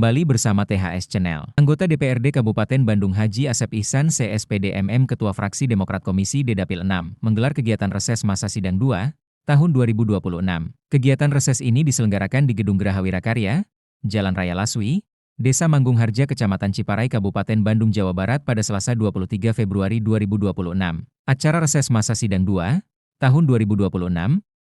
Kembali bersama THS Channel. Anggota DPRD Kabupaten Bandung Haji Asep Ihsan CSPD-MM Ketua Fraksi Demokrat Komisi D Dapil 6 menggelar kegiatan reses masa sidang 2 tahun 2026. Kegiatan reses ini diselenggarakan di Gedung Geraha Wirakarya, Jalan Raya Laswi, Desa Manggung Harja, Kecamatan Ciparai, Kabupaten Bandung, Jawa Barat pada Selasa 23 Februari 2026. Acara reses masa sidang 2 tahun 2026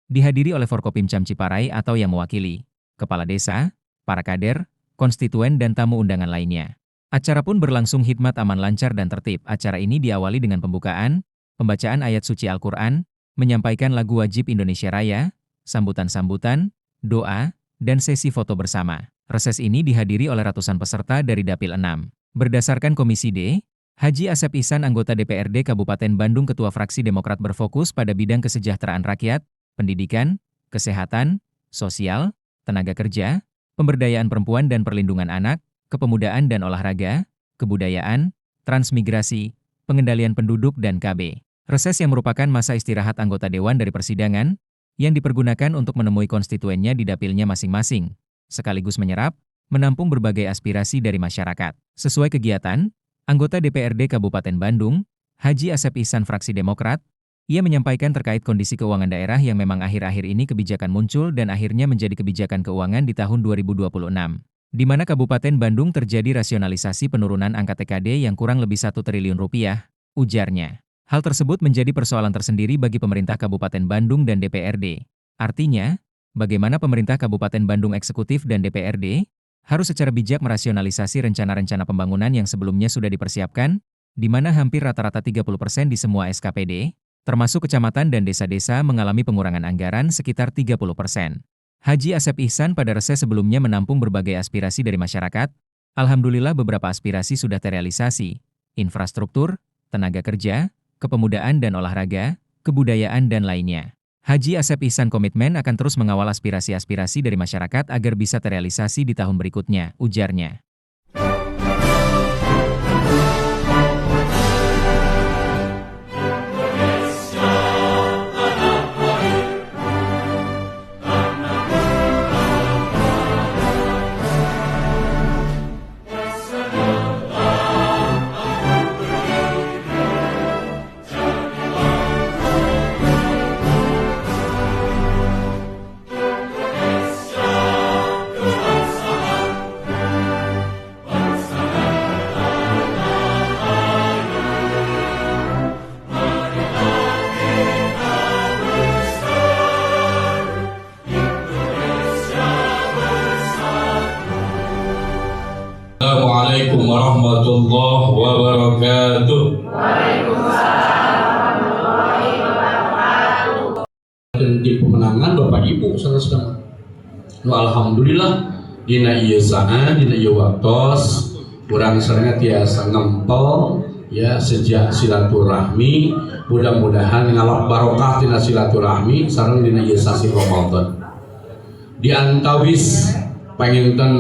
dihadiri oleh Forkopimcam Ciparai atau yang mewakili Kepala Desa, para kader, konstituen dan tamu undangan lainnya. Acara pun berlangsung hikmat, aman, lancar dan tertib. Acara ini diawali dengan pembukaan, pembacaan ayat suci Al-Quran, menyampaikan lagu wajib Indonesia Raya, sambutan-sambutan, doa, dan sesi foto bersama. Reses ini dihadiri oleh ratusan peserta dari Dapil 6. Berdasarkan Komisi D, Haji Asep Ihsan anggota DPRD Kabupaten Bandung Ketua Fraksi Demokrat berfokus pada bidang kesejahteraan rakyat, pendidikan, kesehatan, sosial, tenaga kerja, pemberdayaan perempuan dan perlindungan anak, kepemudaan dan olahraga, kebudayaan, transmigrasi, pengendalian penduduk dan KB. Reses yang merupakan masa istirahat anggota dewan dari persidangan, yang dipergunakan untuk menemui konstituennya di dapilnya masing-masing, sekaligus menyerap, menampung berbagai aspirasi dari masyarakat. Sesuai kegiatan, anggota DPRD Kabupaten Bandung, Haji Asep Ihsan Fraksi Demokrat, ia menyampaikan terkait kondisi keuangan daerah yang memang akhir-akhir ini kebijakan muncul dan akhirnya menjadi kebijakan keuangan di tahun 2026, di mana Kabupaten Bandung terjadi rasionalisasi penurunan angka TKD yang kurang lebih 1 triliun rupiah, ujarnya. Hal tersebut menjadi persoalan tersendiri bagi pemerintah Kabupaten Bandung dan DPRD. Artinya, bagaimana pemerintah Kabupaten Bandung Eksekutif dan DPRD harus secara bijak merasionalisasi rencana-rencana pembangunan yang sebelumnya sudah dipersiapkan, di mana hampir rata-rata 30% di semua SKPD, termasuk kecamatan dan desa-desa mengalami pengurangan anggaran sekitar 30%. Haji Asep Ihsan pada reses sebelumnya menampung berbagai aspirasi dari masyarakat. Alhamdulillah beberapa aspirasi sudah terrealisasi. Infrastruktur, tenaga kerja, kepemudaan dan olahraga, kebudayaan dan lainnya. Haji Asep Ihsan komitmen akan terus mengawal aspirasi-aspirasi dari masyarakat agar bisa terrealisasi di tahun berikutnya, ujarnya. Assalamualaikum warahmatullahi wabarakatuh. Waalaikumsalam warahmatullahi wabarakatuh. Dan di pemenangan Bapak Ibu saudara-saudara. Alhamdulillah dina ieu sana dina ieu waktos urang sareng tiasa ngempel ya sejak silaturahmi, mudah-mudahan ngalap barokah tina silaturahmi sareng dina ieu sasi Ramadan. Di antawis panginten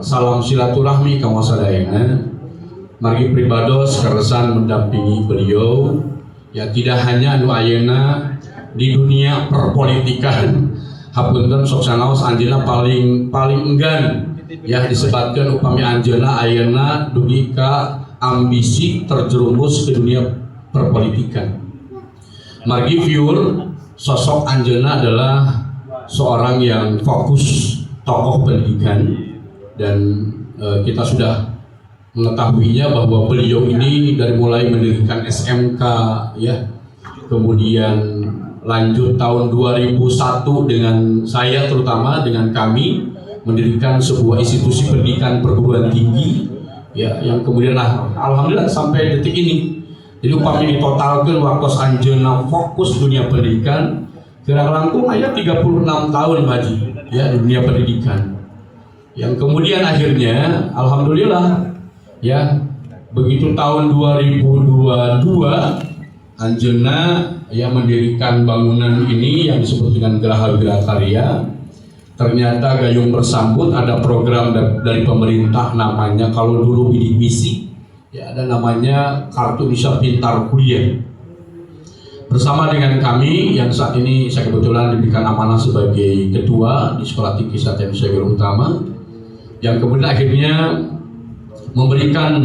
salam silaturahmi ka sadayana margi pribados karesan mendampingi beliau ya, tidak hanya anu ayeuna di dunia perpolitikan hapunten sok sanaos anjeunna paling enggan ya disebutkan upami anjeunna ayeuna dugi ka ambisi terjerumus ke dunia perpolitikan. Margi Fiur sosok anjeunna adalah seorang yang fokus tokoh pendidikan dan kita sudah mengetahuinya bahwa beliau ini dari mulai mendirikan SMK ya, kemudian lanjut tahun 2001 dengan saya terutama dengan kami mendirikan sebuah institusi pendidikan perguruan tinggi ya, yang kemudian alhamdulillah sampai detik ini. Jadi upami ditotalkan waktu anjeunna fokus dunia pendidikan kira-kira langkung aya 36 tahun Haji ya di dunia pendidikan, yang kemudian akhirnya alhamdulillah ya begitu tahun 2022 anjeunna ya mendirikan bangunan ini yang disebut dengan Geraha Wirakarya. Ternyata gayung bersambut ada program dari pemerintah namanya, kalau dulu bidik misi ya ada namanya Kartu Indonesia Pintar Kuliah. Bersama dengan kami yang saat ini saya kebetulan diberikan amanah sebagai ketua di Sekolah Tinggi Satya Nusa Utama, yang kemudian akhirnya memberikan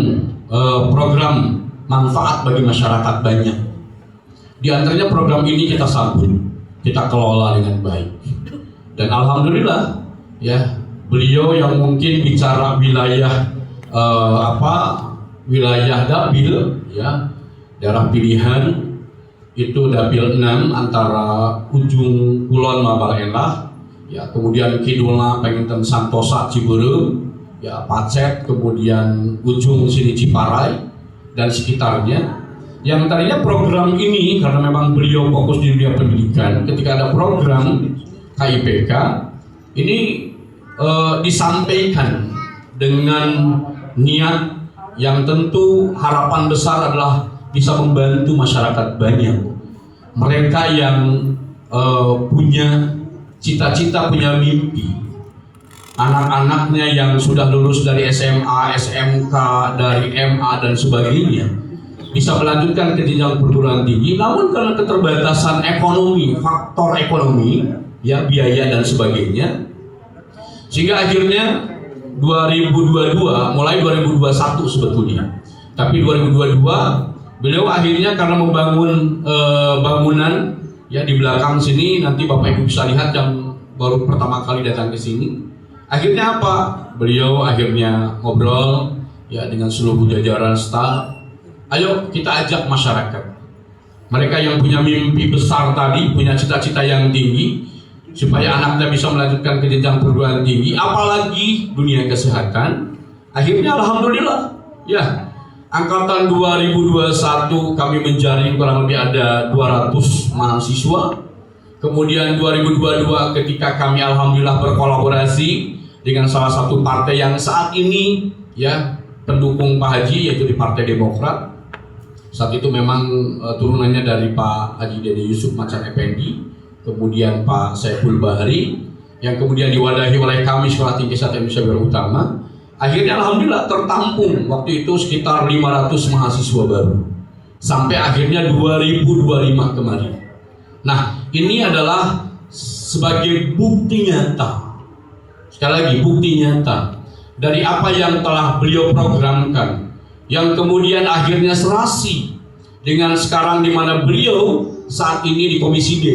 program manfaat bagi masyarakat banyak. Di antaranya program ini kita sambut, kita kelola dengan baik. Dan alhamdulillah ya, beliau yang mungkin bicara wilayah wilayah dapil ya, daerah pilihan itu dapil 6 antara ujung kulon Mabalengah ya, kemudian kidulna Penginten Santosa Ciberem ya, Pacet, kemudian ujung sini Ciparai dan sekitarnya. Yang tadinya program ini karena memang beliau fokus di dunia pendidikan, ketika ada program KIPK ini disampaikan dengan niat yang tentu harapan besar adalah bisa membantu masyarakat banyak. Mereka yang punya cita-cita, punya mimpi, anak-anaknya yang sudah lulus dari SMA, SMK, dari MA dan sebagainya, bisa melanjutkan ke jenjang perguruan tinggi, namun karena keterbatasan ekonomi, faktor ekonomi, ya biaya dan sebagainya, sehingga akhirnya 2022, mulai 2021 sebetulnya, tapi 2022 beliau akhirnya karena membangun bangunan ya di belakang sini, nanti Bapak Ibu bisa lihat yang baru pertama kali datang ke sini. Akhirnya apa? Beliau akhirnya ngobrol ya dengan seluruh jajaran staf. Ayo kita ajak masyarakat, mereka yang punya mimpi besar tadi, punya cita-cita yang tinggi, supaya anaknya bisa melanjutkan ke jenjang perguruan tinggi, apalagi dunia kesehatan. Akhirnya alhamdulillah ya, angkatan 2021 kami menjaring kurang lebih ada 200 mahasiswa. Kemudian 2022 ketika kami alhamdulillah berkolaborasi dengan salah satu partai yang saat ini ya pendukung Pak Haji, yaitu di Partai Demokrat. Saat itu memang turunannya dari Pak Haji Dede Yusuf Macan Effendi, kemudian Pak Saiful Bahri, yang kemudian diwadahi oleh kami Sekolah Tinggi Satu Indonesia Baru Utama. Akhirnya alhamdulillah tertampung waktu itu sekitar 500 mahasiswa baru sampai akhirnya 2025 kemarin. Nah, ini adalah sebagai bukti nyata, sekali lagi bukti nyata dari apa yang telah beliau programkan, yang kemudian akhirnya serasi dengan sekarang di mana beliau saat ini di Komisi D,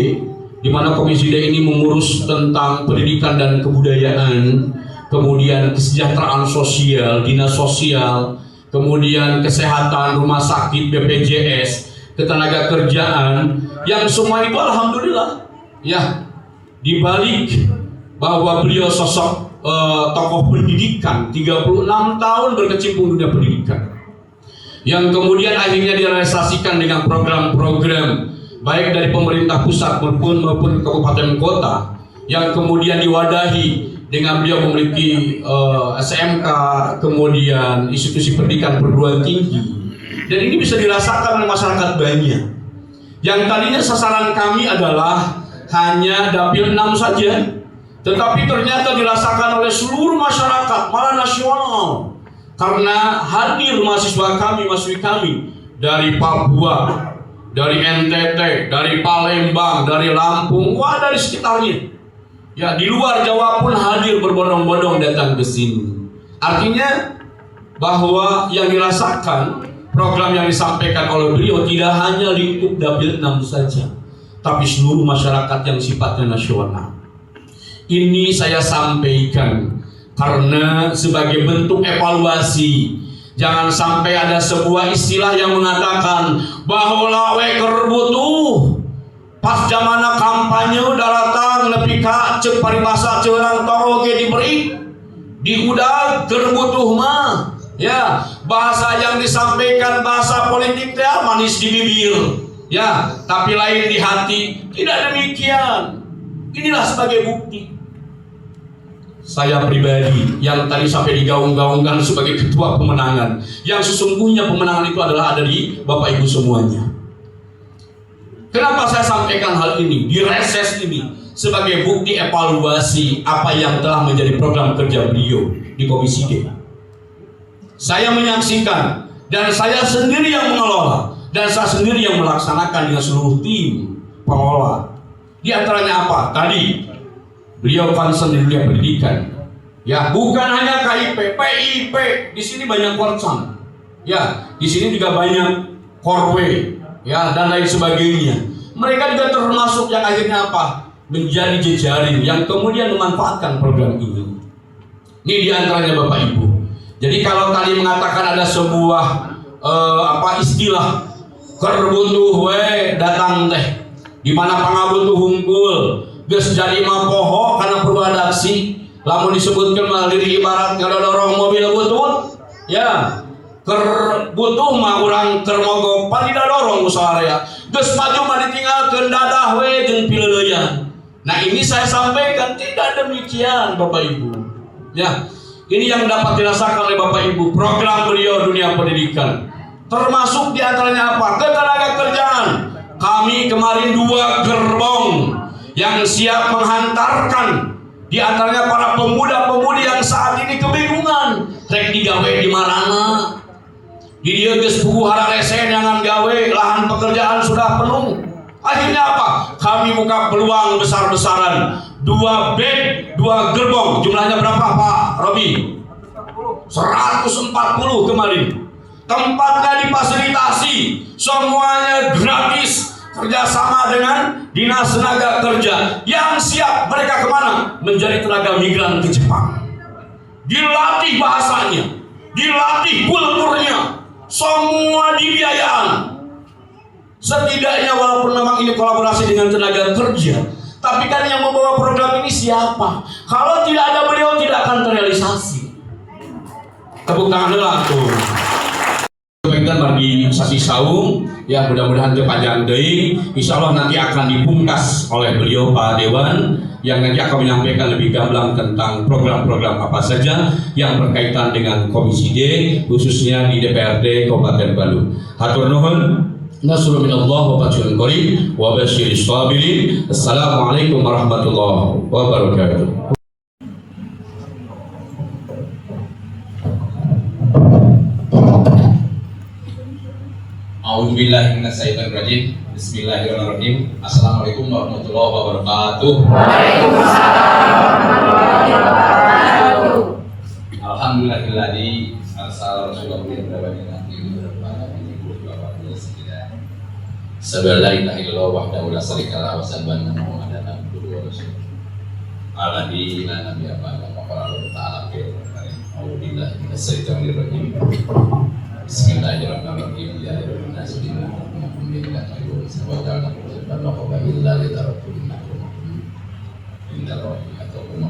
di mana Komisi D ini mengurus tentang pendidikan dan kebudayaan, kemudian kesejahteraan sosial, dinas sosial, kemudian kesehatan, rumah sakit, BPJS, ketenaga kerjaan, yang semua itu alhamdulillah ya, dibalik bahwa beliau sosok tokoh pendidikan, 36 tahun berkecimpung dunia pendidikan, yang kemudian akhirnya direalisasikan dengan program-program baik dari pemerintah pusat maupun kabupaten kota, yang kemudian diwadahi dengan beliau memiliki SMK, kemudian institusi pendidikan perguruan tinggi, dan ini bisa dirasakan oleh masyarakat banyak. Yang tadinya sasaran kami adalah hanya dapil 6 saja, tetapi ternyata dirasakan oleh seluruh masyarakat, malah nasional, karena hadir mahasiswa kami dari Papua, dari NTT, dari Palembang, dari Lampung, wah dari sekitarnya. Ya, di luar Jawa pun hadir berbondong-bondong datang ke sini. Artinya bahwa yang dirasakan program yang disampaikan oleh beliau tidak hanya lingkup dapil 6 saja, tapi seluruh masyarakat yang sifatnya nasional. Ini saya sampaikan karena sebagai bentuk evaluasi. Jangan sampai ada sebuah istilah yang mengatakan bahwa lawe kerbutuh pas zamana kampanye datang lebih cek paribasa cerang toroge diberi di udah kerbutuh mah ya, bahasa yang disampaikan bahasa politik ya manis di bibir ya, tapi lain di hati. Tidak demikian. Inilah sebagai bukti saya pribadi yang tadi sampai digaung-gaungkan sebagai ketua pemenangan, yang sesungguhnya pemenangan itu adalah ada di Bapak Ibu semuanya. Kenapa saya sampaikan hal ini di reses ini sebagai bukti evaluasi apa yang telah menjadi program kerja beliau di Komisi D. Saya menyaksikan dan saya sendiri yang mengelola dan saya sendiri yang melaksanakan dengan seluruh tim pengelola. Di antaranya apa? Tadi beliau concern di dunia pendidikan, Ya, bukan hanya KIP, PIP, di sini banyak korsan. Ya, di sini juga banyak korwe, ya, dan lain sebagainya. Mereka juga termasuk yang akhirnya apa? Menjadi jejaring yang kemudian memanfaatkan program ini. Ini diantaranya Bapak Ibu. Jadi kalau tadi mengatakan ada sebuah istilah kerbutuh we datang teh, di mana pangabutuh hungkul, geus jadi mah poho karena produksi. Lamun disebutkan mah diri ibarat kada dorong mobil butut, ya. Butuh mah urang keur mogok palida dorong usahaya. Geus maju mah ditinggalkeun dadah we jeung pileuleyan. Nah, ini saya sampaikan tidak demikian Bapak Ibu. Ya, ini yang dapat dirasakan oleh Bapak Ibu program beliau dunia pendidikan. Termasuk diantaranya apa? Ketenaga kerjaan. Kami kemarin 2 gerbong yang siap menghantarkan. Di antaranya para pemuda-pemudi yang saat ini kebingungan. Rek digawe di marana. Di dia geus puguh hararesen jangan gawe, lahan pekerjaan sudah penuh. Akhirnya apa? Kami buka peluang besar-besaran. 2 bed, 2 gerbong. Jumlahnya berapa Pak Robi? 140 kemarin. Tempatnya difasilitasi, semuanya gratis. Kerjasama dengan Dinas Tenaga Kerja. Yang siap mereka kemana? Menjadi tenaga migran ke Jepang. Dilatih bahasanya, dilatih kulturnya, semua dibiayaan. Setidaknya walaupun memang ini kolaborasi dengan tenaga kerja, tapi kan yang membawa program ini siapa? Kalau tidak ada beliau tidak akan terrealisasi. Tepuk tangan dulu tuh. Baikkan bagi sasi saung, ya mudah-mudahan kepanjangan deui. Insya Allah nanti akan dipungkas oleh beliau Pak Dewan yang nanti akan menyampaikan lebih gamblang tentang program-program apa saja yang berkaitan dengan Komisi D, khususnya di DPRD Kabupaten Bandung. Hatur nuhun. Nasrul minallah wa fathun qarib wa basyiris sabirin. Assalamualaikum warahmatullahi wabarakatuh. A'udzubillahi minasyaitonirrajim. Bismillahirrahmanirrahim. Assalamualaikum warahmatullahi wabarakatuh. Waalaikumsalam warahmatullahi wabarakatuh. Alhamdulillahilladzi arsala rasulahu bil huda Saballa ilaha illallah wahdahu la syarikalah wa sabana Muhammadan abduhu wa rasuluh. Alladzi la nabiyya ba'dahu wa qala ta'ala fil Qur'an. A'udzubillahi minasyaitonir rajim. Bismillahirrahmanirrahim. Ya ayyuhan nasu inna khalaqnakum min dhakarin wa untha wa ja'alnakum shu'uban wa qabaila lita'arafu inna rabbaka lahakimun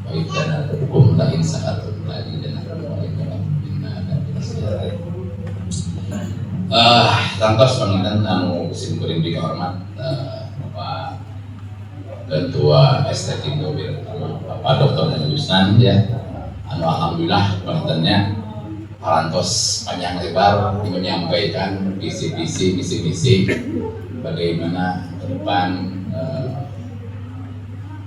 wa idza hukum la in sa'atum la ilaha Tangkos pangitan anu simkuring dihormat Bapak Ketua STT Dobir Bapak Dr. Haji Yusnan ya. Anu alhamdulillah pangitannya parantos panjang lebar menyampaikan visi-visi misi-misi bagaimana ke depan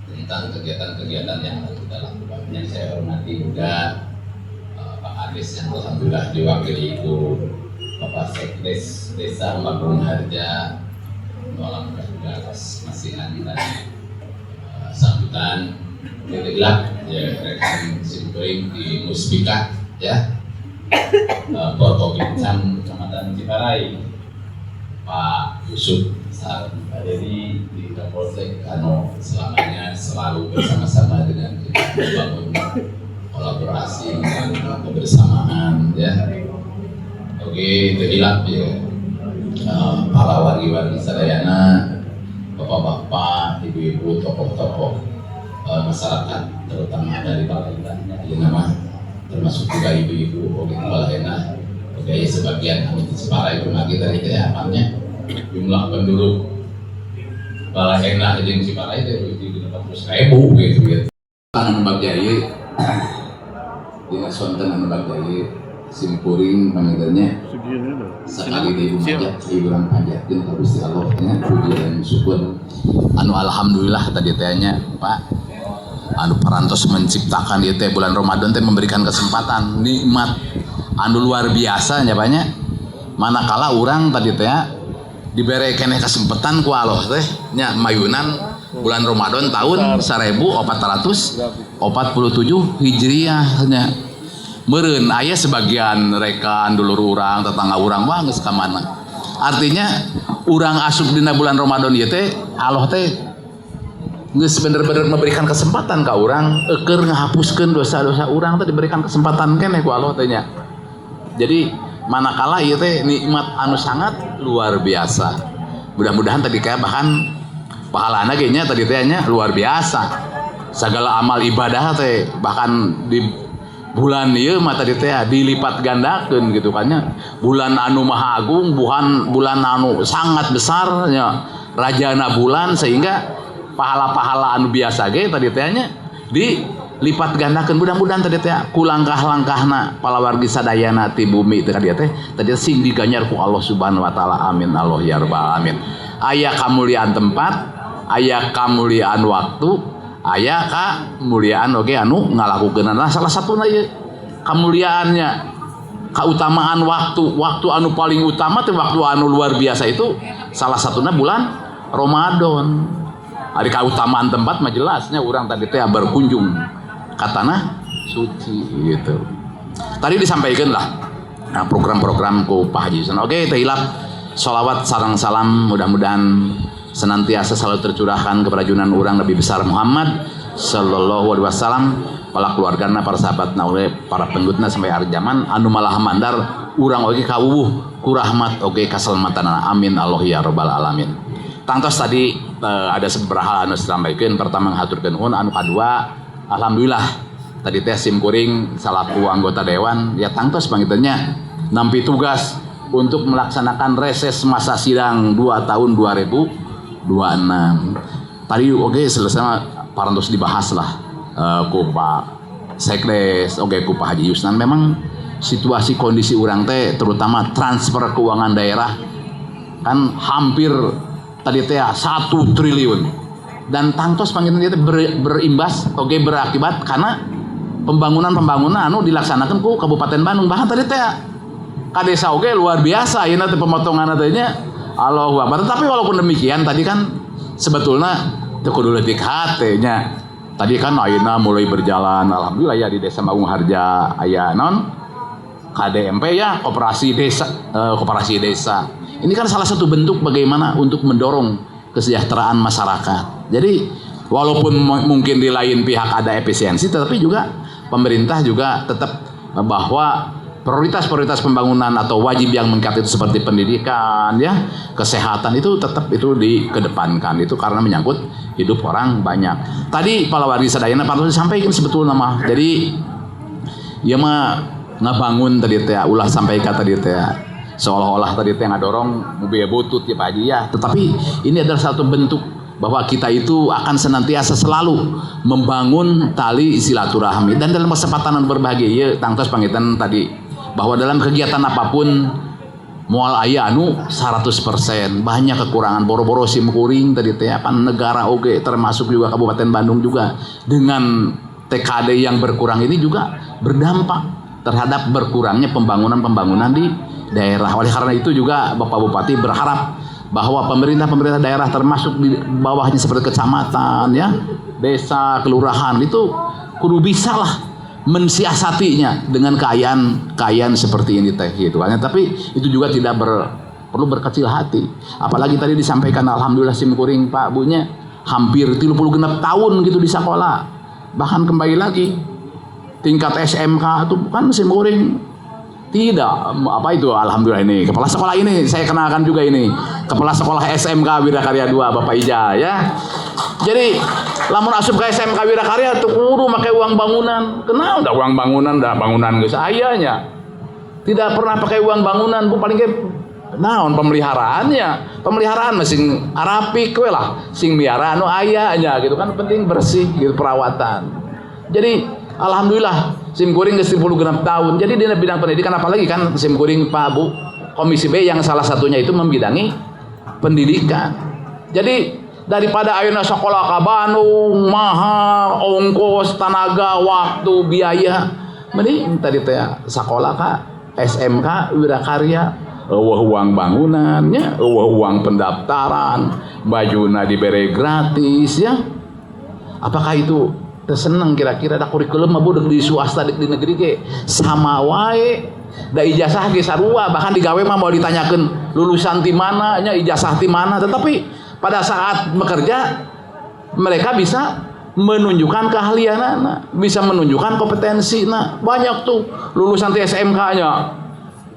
tentang kegiatan-kegiatan yang akan kita lakukan. Yang saya hormati juga Pak Ades yang alhamdulillah diwakili Ibu Bapak Sekdes Desa Lampung Harja, alhamdulillah juga atas masihan dan sambutan gelak ya rekan simkuring di Muspika ya, Kota Bincang Kecamatan Ciparai, Pak Yusuf Sar Baderi di Kapolsek Kano selamanya selalu bersama-sama dengan kita membangun kolaborasi dan kebersamaan ya. Oke, terhilap ya para wargi-wargi sadayana, bapak-bapak, ibu-ibu, tokoh-tokoh masyarakat, terutama dari Palembang, ya nama termasuk juga ibu-ibu, oke Palembang, oke sebagian kami di Ciparai bermagi dari keyamannya jumlah penduduk Palembang yang Ciparai itu 400.000 gitu ya. Tangan bagjai, di Sonten anu bagjai. Simpuring panggilannya sekali di rumah hiburan pajatin ke Gusti Allah nya puji dan syukur anu alhamdulillah tadi tehnya Pak anu parantos menciptakan ieu teh bulan Ramadan teh memberikan kesempatan nikmat anu luar biasa nya Pak nya manakala urang tadi teh dibere keneh kesempatan ku Allah teh nya mayunan bulan Ramadan tahun 1447 Hijriah nya. Meureun aya sebagian rekan dulur urang tetangga urang mah geus ka mana. Artinya urang asup dina bulan Ramadan ieu teh Allah teh geus bener-bener memberikan kesempatan ka urang keur ngahapuskeun dosa-dosa urang teh diberikan kesempatan keneh ku Allah teh nya. Jadi manakala ieu teh nikmat anu sangat luar biasa. Mudah-mudahan tadi kayak bahkan pahalana ge nya tadi teh nya luar biasa. Segala amal ibadah teh bahkan di bulan ieu mah tadi teh dilipat gandakeun gitu kan nya. Bulan anu maha agung, bulan anu sangat besar nya. Rajana bulan sehingga pahala-pahala anu biasa ge tadi teh nya dilipat gandakeun. Mudah-mudahan tadi teh ku langkah-langkahna palawargi sadayana ti bumi teh tadi sing diganyar ku Allah Subhanahu wa taala. Amin Allah ya rabbal alamin. Aya kamuliaan tempat, aya kamuliaan waktu, aya kamuliaan oge anu ngalakukeunana. Salah satuna ieu kamuliaannya, keutamaan waktu anu paling utama teh waktu anu luar biasa itu salah satuna bulan Ramadan. Ari keutamaan tempat mah jelasnya urang tadi teh berkunjung ka tanah suci gitu. Tadi disampaikan lah program-program ku Pak Haji. Oke, teh hilap sholawat sareng salam mudah-mudahan senantiasa selalu tercurahkan kepada junjungan urang Nabi besar Muhammad sallallahu alaihi wasallam, para keluargana, para sahabatna, para penggutna sampai akhir zaman anu malah mandar urang oge kawuwuh ku rahmat oge kaselamatanana. Amin Allah ya rabbal alamin. Tangtos tadi ada seberapa hal anu disampaikeun. Pertama ngaturkeun nuhun, anu kadua alhamdulillah tadi teh simkuring salaku anggota dewan ya tangtos pangitanya nampi tugas untuk melaksanakan reses masa sidang 2 tahun 2026. Tadi oke selesai parantos dibahas lah ku Pak Sekdes oke ku Pak Haji Yusnan. Memang situasi kondisi urang teh terutama transfer keuangan daerah kan hampir tadi teh 1 triliun dan tangtos panggilan dia berimbas oke berakibat karena pembangunan anu dilaksanakan ku Kabupaten Bandung. Bahkan tadi teh ka desa oge luar biasa ayeuna teh pemotongan teh nya Allahu Akbar. Tapi walaupun demikian tadi kan sebetulnya teu kudu leutik hate nya. Tadi kan ayeuna mulai berjalan alhamdulillah ya di Desa Maung Harja aya non KDMP ya koperasi desa. Ini kan salah satu bentuk bagaimana untuk mendorong kesejahteraan masyarakat. Jadi walaupun mungkin di lain pihak ada efisiensi, tetapi juga pemerintah juga tetap bahwa prioritas pembangunan atau wajib yang meningkat itu seperti pendidikan, ya, kesehatan itu tetap itu dikedepankan. Itu karena menyangkut hidup orang banyak. Tadi palawargi sadayana patut disampaikan sebetulnya mah. Jadi ya mah ngabangun tadi teh ulah sampaikan tadi teh seolah-olah tadi teh ngadorong mobil butut ya Pak Haji ya. Tetapi ini adalah satu bentuk bahwa kita itu akan senantiasa selalu membangun tali silaturahmi. Dan dalam kesempatan berbahagia ya tangtos pangitan tadi bahwa dalam kegiatan apapun moal aya anu 100%, banyak kekurangan boro-boro simkuring tadi teh pan negara oge termasuk juga Kabupaten Bandung juga dengan TKD yang berkurang ini juga berdampak terhadap berkurangnya pembangunan di daerah. Oleh karena itu juga Bapak Bupati berharap bahwa pemerintah daerah termasuk di bawahnya seperti kecamatan ya, desa, kelurahan itu kudu bisa lah mensiasatinya dengan kekayaan seperti ini teh gitu kan. Tapi itu juga tidak perlu berkecil hati. Apalagi tadi disampaikan alhamdulillah simkuring Pak Bunya hampir 36 tahun gitu di sekolah. Bahkan kembali lagi tingkat SMK itu bukan simkuring tidak apa itu alhamdulillah ini kepala sekolah ini saya kenalkan juga ini kepala sekolah SMK Wirakarya 2 Bapak Ija ya. Jadi lamun asup ke SMK Wirakarya tuh kudu pakai uang bangunan. Kenapa udah uang bangunan geus ayanya. Tidak pernah pakai uang bangunan bu paling ge naon pemeliharaan masing arapik we lah sing miara anu aya nya gitu kan penting bersih gitu perawatan. Jadi alhamdulillah simkuring geus 36 tahun. Jadi di bidang pendidikan apalagi kan simkuring Pak Bu Komisi B yang salah satunya itu membidangi pendidikan. Jadi daripada ayeuna sekolah ka Bandung mahal ongkos tenaga waktu biaya mending tadi teh sekolah ka SMK Wirakarya eueuh uang bangunannya eueuh uang pendaftaran bajuna dibere gratis ya. Apakah itu tersenang kira-kira da kurikulum mah budek di swasta di negeri ge sama wae da ijazah ge sarua, bahkan digawe mah mau ditanyakeun lulusan ti mana nya, ijazah ti mana, tetapi pada saat bekerja mereka bisa menunjukkan keahlianna, bisa menunjukkan kompetensi. Nah, banyak tuh lulusan ti SMK-nya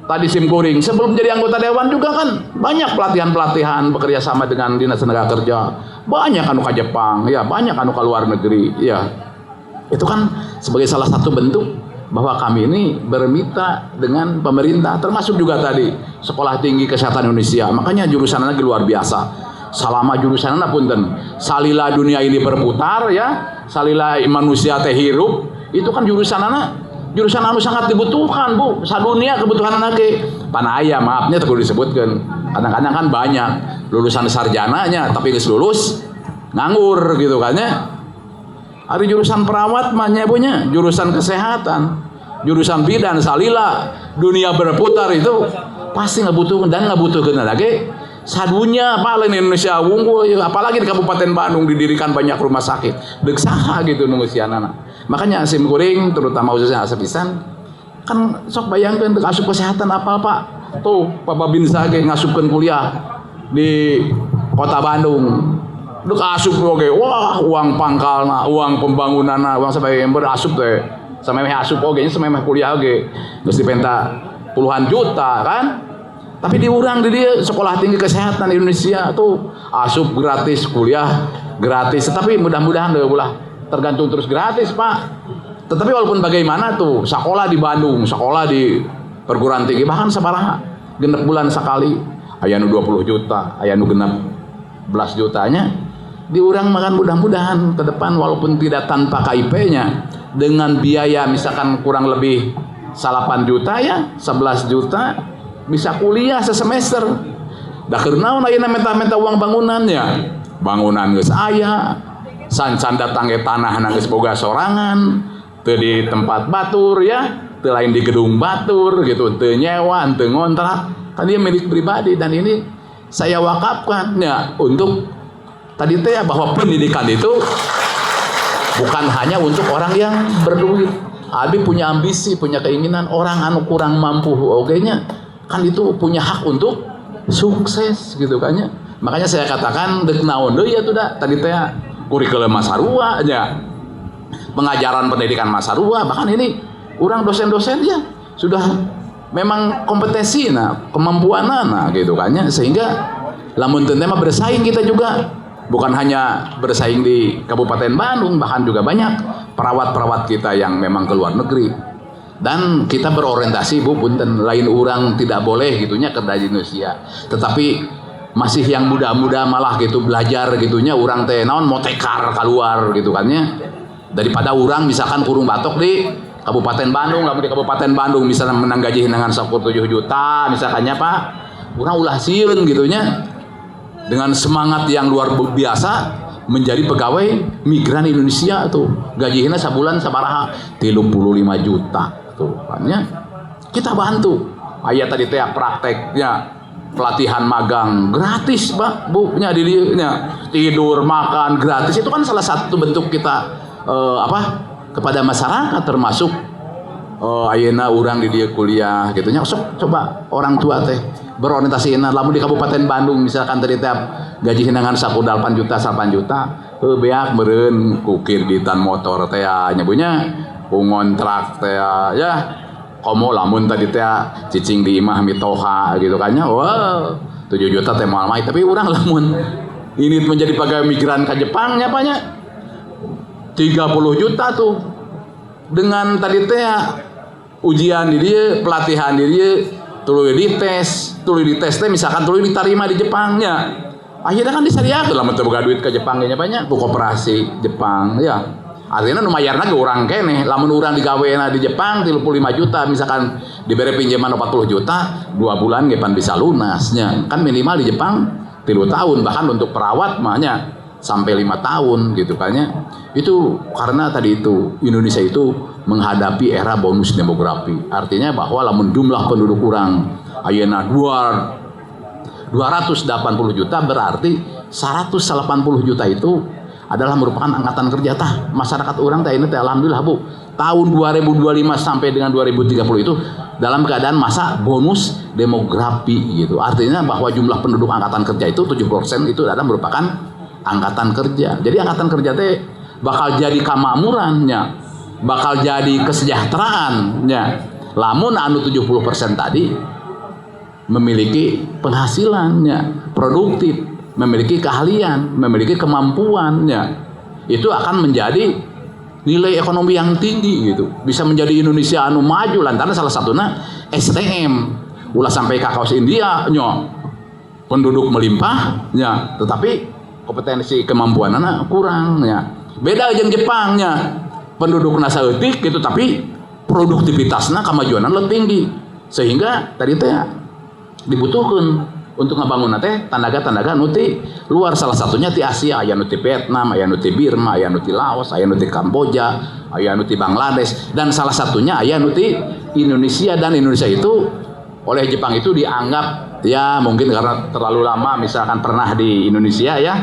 tadi simkuring sebelum jadi anggota dewan juga kan banyak pelatihan-pelatihan bekerja sama dengan dinas tenaga kerja, banyak anu ke Jepang ya, banyak anu ke luar negeri ya. Itu kan sebagai salah satu bentuk bahwa kami ini bermitra dengan pemerintah, termasuk juga tadi Sekolah Tinggi Kesehatan Indonesia. Makanya jurusannya lagi luar biasa. Salama jurusannya punten salila dunia ini berputar ya, salila manusia teh hirup, itu kan jurusan anu sangat dibutuhkan Bu, sadunia kebutuhan lagi. Panaya maafnya perlu disebutkan. Kadang-kadang kan banyak lulusan sarjananya tapi geus lulus nganggur gitu kan ya. Ada jurusan perawat mahnya punya, jurusan kesehatan, jurusan bidan salila dunia berputar itu pasti ngebutuhkan dan ngebutuhkan lagi sadunya paling Indonesia unggul, apalagi di Kabupaten Bandung didirikan banyak rumah sakit. Deuk saha gitu nunggu sianana. Makanya simkuring terutama khususnya asepisan kan sok bayangkan untuk asup kesehatan apa Pak tuh Pak Babin Sage ngasupkan kuliah di kota Bandung duk asup oge wah uang pangkalna uang pembangunanna uang sampai berasup teh sampai asup oge sampai kuliah oge geus dipenta puluhan juta kan, tapi diurang di dia Sekolah Tinggi Kesehatan Indonesia tuh asup gratis kuliah gratis, tapi mudah-mudahan deh ulah tergantung terus gratis Pak. Tetapi walaupun bagaimana tuh sekolah di Bandung, sekolah di perguruan tinggi bahkan sabaraha genep bulan sekali aya nu 20 juta, aya nu genep 11 jutanya diurang, makan mudah-mudahan ke depan walaupun tidak tanpa KIP-nya dengan biaya misalkan kurang lebih 8 juta ya 11 juta bisa kuliah sesemester. Da keur naon ayeuna meta-meta uang bangunannya, bangunan geus aya sancan datang ke tanah nangis boga sorangan teu di tempat batur ya, teu lain di gedung batur gitu, teu nyewa, teu ngontrak, kan dia milik pribadi. Dan ini saya wakafkan ya untuk tadi teh bahwa pendidikan itu bukan hanya untuk orang yang berduit. Abi punya ambisi, punya keinginan, orang anu kurang mampu ogenya kan itu punya hak untuk sukses gitu kan ya. Makanya saya katakan deuk naon deui ya tuh da tadi teh kurikulum Masarua aja, pengajaran pendidikan Masarua, bahkan ini orang dosen-dosen ya sudah memang kompetensi kemampuan gitu kan ya, sehingga lamun teu mah bersaing kita juga bukan hanya bersaing di Kabupaten Bandung, bahkan juga banyak perawat-perawat kita yang memang ke luar negeri. Dan kita berorientasi Bu punten lain orang tidak boleh gitunya kerja di Indonesia, tetapi masih yang muda-muda malah gitu belajar gitunya orang teh naon mau tekar keluar gitu kan ya, daripada orang misalkan kurung batok di Kabupaten Bandung, lamun di Kabupaten Bandung misalnya menang gaji dengan 7 juta misalkannya Pak, orang ulah sieun gitunya dengan semangat yang luar biasa menjadi pegawai migran Indonesia tuh gajinya sabulan sabaraha 35 juta tuh kan ya. Kita bantu aya tadi teh prakteknya pelatihan magang gratis Pak Bu nya di dinya, tidur makan gratis, itu kan salah satu bentuk kita kepada masyarakat, termasuk ayeuna urang di dia kuliah gitu nya. Sok coba orang tua teh berorientasi lamun di Kabupaten Bandung misalkan tadi teh gaji hinangan 8 juta beak meureun ku kreditan motor teh nya bunya ku ngontrak teh ya komo lamun tadi teh cicing di imah mitoha gitu kan ya, wow 7 juta teh moal mai, tapi urang lamun ini menjadi pegawai migran ke Jepang nya apanya 30 juta tuh dengan tadi teh ujian di dia, pelatihan di dia, tuluy dites teh misalkan tuluy diterima di Jepangnya, akhirnya kan disariakeun lamun teu boga duit ke Jepang nya banyak ku koperasi Jepang ya. Artinya numayarna ge urang keneh, lamun urang digaweana di Jepang 35 juta misalkan diberi pinjaman 40 juta 2 bulan ge pan bisa lunasnya. Kan minimal di Jepang 3 tahun, bahkan untuk perawat mahnya sampai 5 tahun gitu kan ya. Itu karena tadi itu Indonesia itu menghadapi era bonus demografi. Artinya bahwa lamun jumlah penduduk urang ayeuna 280 juta berarti 180 juta itu adalah merupakan angkatan kerja tah masyarakat orang teh ini teh alhamdulillah Bu. Tahun 2025 sampai dengan 2030 itu dalam keadaan masa bonus demografi gitu. Artinya bahwa jumlah penduduk angkatan kerja itu 70% itu adalah merupakan angkatan kerja. Jadi angkatan kerja teh bakal jadi kemakmurannya, bakal jadi kesejahteraannya. Lamun anu 70% tadi memiliki penghasilannya, produktif, memiliki keahlian, memiliki kemampuannya, itu akan menjadi nilai ekonomi yang tinggi gitu. Bisa menjadi Indonesia anu maju lantaran salah satunya STM. Ulah sampai ke kaos India nya penduduk melimpah nya, tetapi kompetensi kemampuanana kurang nya. Beda jeung Jepang nya. Pendudukna saeutik gitu tapi produktivitasna kemajuanan lebih tinggi. Sehingga tadi teh dibutuhkan untuk ngebangun teh tanaga-tanaga nuti luar, salah satunya di Asia, aya nuti Vietnam, aya nuti Birma, aya nuti Laos, aya nuti Kamboja, aya nuti Bangladesh, dan salah satunya aya nuti Indonesia. Dan Indonesia itu oleh Jepang itu dianggap ya mungkin karena terlalu lama misalkan pernah di Indonesia ya,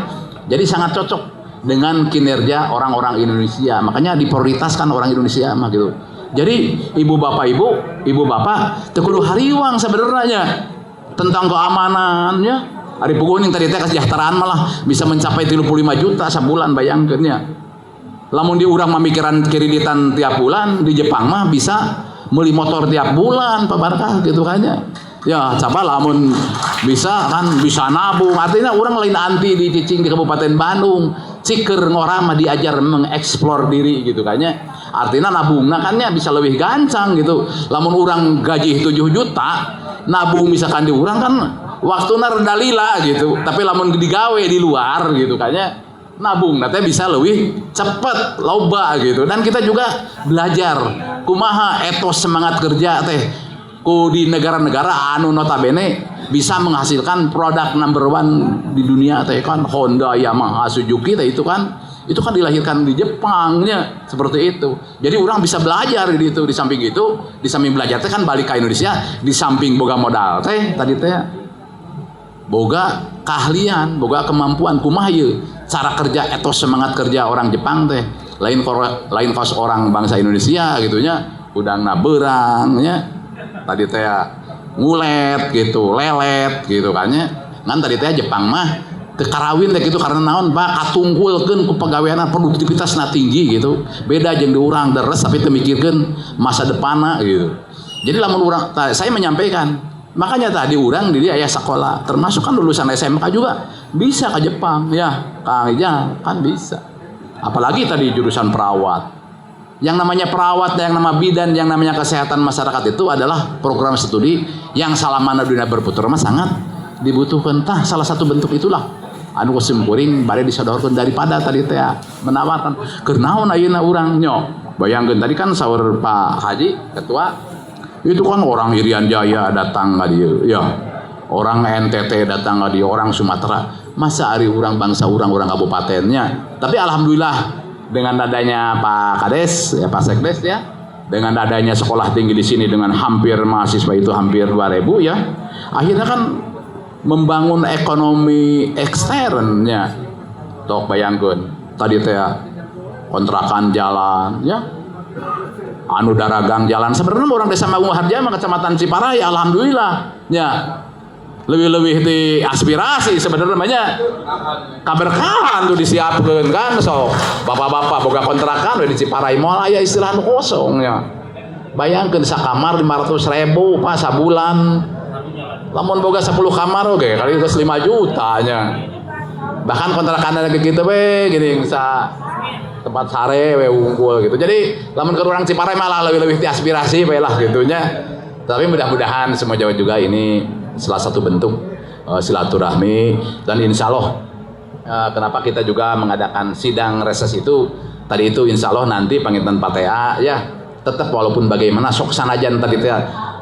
jadi sangat cocok dengan kinerja orang-orang Indonesia, makanya diprioritaskan orang Indonesia mah gitu. Jadi ibu bapak teu kudu hariwang sebenarnya tentang keamanannya. Ari puguh yang tadi teh kesejahteraan malah bisa mencapai 35 juta sebulan, bayangkeun nya. Lamun di urang mamikiran kreditan tiap bulan, di Jepang mah bisa meuli motor tiap bulan Pak Barkah gitu kan ya. Ya, coba lamun bisa kan bisa nabung. Artinya orang lain anti di cicing di Kabupaten Bandung. Ciker ngora mah diajar mengeksplor diri gitu kan ya. Artinya nabung kan ya bisa lebih gancang gitu. Lamun orang gaji 7 juta, nabung misalkan di urang kan waktuna reda lila gitu. Tapi lamun digawe di luar gitu kayaknya nabung nanti bisa lebih cepet loba gitu. Dan kita juga belajar kumaha etos semangat kerja teh ku di negara-negara anu notabene bisa menghasilkan produk number one di dunia teh kan Honda, Yamaha, Suzuki teh itu kan dilahirkan di Jepangnya seperti itu. Jadi orang bisa belajar gitu. Di samping itu, di samping belajar teh kan balik ke Indonesia, di samping boga modal teh tadi teh boga keahlian, boga kemampuan kumaha ieu cara kerja, etos semangat kerja orang Jepang teh lain kos orang bangsa Indonesia gitunya, udang naberangnya tadi teh ngulet gitu, lelet gitu kan nya. Ngan tadi teh Jepang mah karawin teh gitu karena naon Pak katungkulkeun ku pagaweana produktivitasna tinggi gitu. Beda jeung di urang deres tapi teu mikirkeun masa depanna gitu. Jadi lamun urang saya menyampaikan, makanya tadi urang di aya sekolah, termasuk kan lulusan SMK juga bisa ke Jepang ya. Kang Ijal kan bisa. Apalagi tadi jurusan perawat. Yang namanya perawat, yang nama bidan, yang namanya kesehatan masyarakat itu adalah program studi yang salamana dunia berputar mah sangat dibutuhkan. Tah salah satu bentuk itulah anu kusimkuring bari disodorkeun daripada tadi teh menawarkan keur naon ayeuna urang nyo. Bayangkeun tadi kan saur Pak Haji ketua itu kan orang Irian Jaya datang ka dieu ya. Orang NTT datang ka dieu, orang Sumatera. Masa ari urang bangsa urang kabupatennya. Tapi alhamdulillah dengan adanya Pak Kades, ya Pak Sekdes ya, dengan adanya sekolah tinggi di sini dengan hampir mahasiswa itu hampir 2.000 ya, akhirnya kan membangun ekonomi eksternnya. Tok bayangkeun tadi teh kontrakan jalan ya, anu daragang jalan. Sebenarnya orang desa Magung Harja mah kecamatan Ciparai alhamdulillah ya. Lebih-lebih di aspirasi sebenarnya namanya kaberkahan tuh disiapkan kan so bapak-bapak boga kontrakan udah di Ciparai Mall aya istilah anu kosong ya. Bayangkeun sakamar 500.000 Pak sabulan. Lamun boga 10 kamar oke kali geus 5 juta nya. Bahkan kontrakan lagi gitu we gini sa tempat sare we unggul gitu. Jadi lamun ke urang Ciparai malah lebih-lebih di aspirasi we lah gitunya. Tapi mudah-mudahan semua Jawa juga ini salah satu bentuk silaturahmi dan insya Allah kenapa kita juga mengadakan sidang reses itu tadi itu insya Allah nanti pangitan patea ya tetap walaupun bagaimana sok sanajan tadi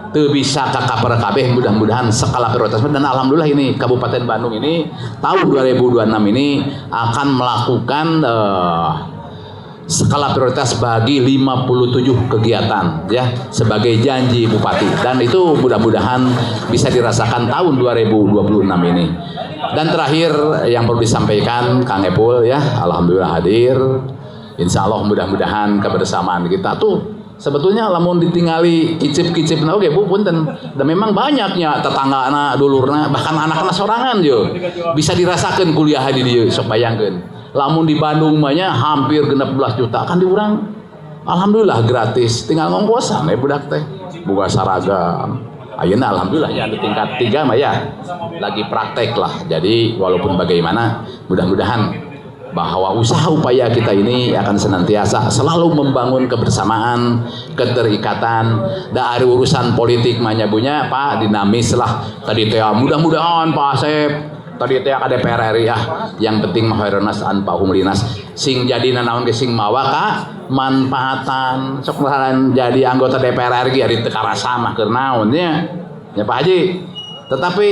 teu bisa kakaper kabeh mudah-mudahan skala prioritas dan alhamdulillah ini Kabupaten Bandung ini tahun 2026 ini akan melakukan skala prioritas bagi 57 kegiatan ya sebagai janji Bupati, dan itu mudah-mudahan bisa dirasakan tahun 2026 ini. Dan terakhir yang perlu disampaikan Kang Epul ya, alhamdulillah hadir. Insya Allah mudah-mudahan kebersamaan kita tuh sebetulnya lamun ditinggali kicip-kicip na oge Bu punten, dan memang banyaknya tetanggana dulurna bahkan anak-anak sorangan yo bisa dirasakan kuliah di dieu. Sok bayangkeun lamun di Bandung mahnya hampir 16 juta kan diurang alhamdulillah gratis, tinggal ngongkosan budak teh boga saragam. Ayeuna alhamdulillah ya di tingkat 3 mah ya lagi praktek lah. Jadi walaupun bagaimana mudah-mudahan bahwa usaha upaya kita ini akan senantiasa selalu membangun kebersamaan, keterikatan. Dari urusan politik mah nyabunya Pak dinamis lah. Tadi teh mudah-mudahan Pak Asep tadi teh ka DPR RI yang penting mah hoirnas anpa humlinas sing jadi nanaon ge sing mawa ka manfaatan sok jadi anggota DPR RI ari teu karasa mah keur naon nya Pak Haji. Tetapi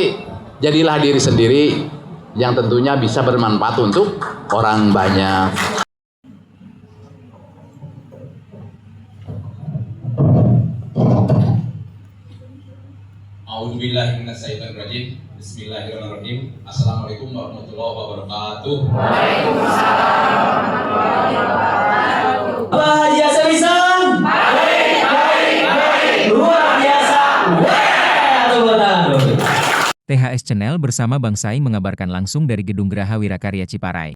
jadilah diri sendiri yang tentunya bisa bermanfaat untuk orang banyak. A'udzubillahi minasyaitonirrajim. Bismillahirrahmanirrahim. Assalamualaikum warahmatullahi wabarakatuh. Waalaikumsalam warahmatullahi wabarakatuh. Bapak Haji Asep Ihsan. Baik. Luar biasa. Tepuk tangan. THS Channel bersama Bang Sai mengabarkan langsung dari Gedung Geraha Wirakarya Ciparai.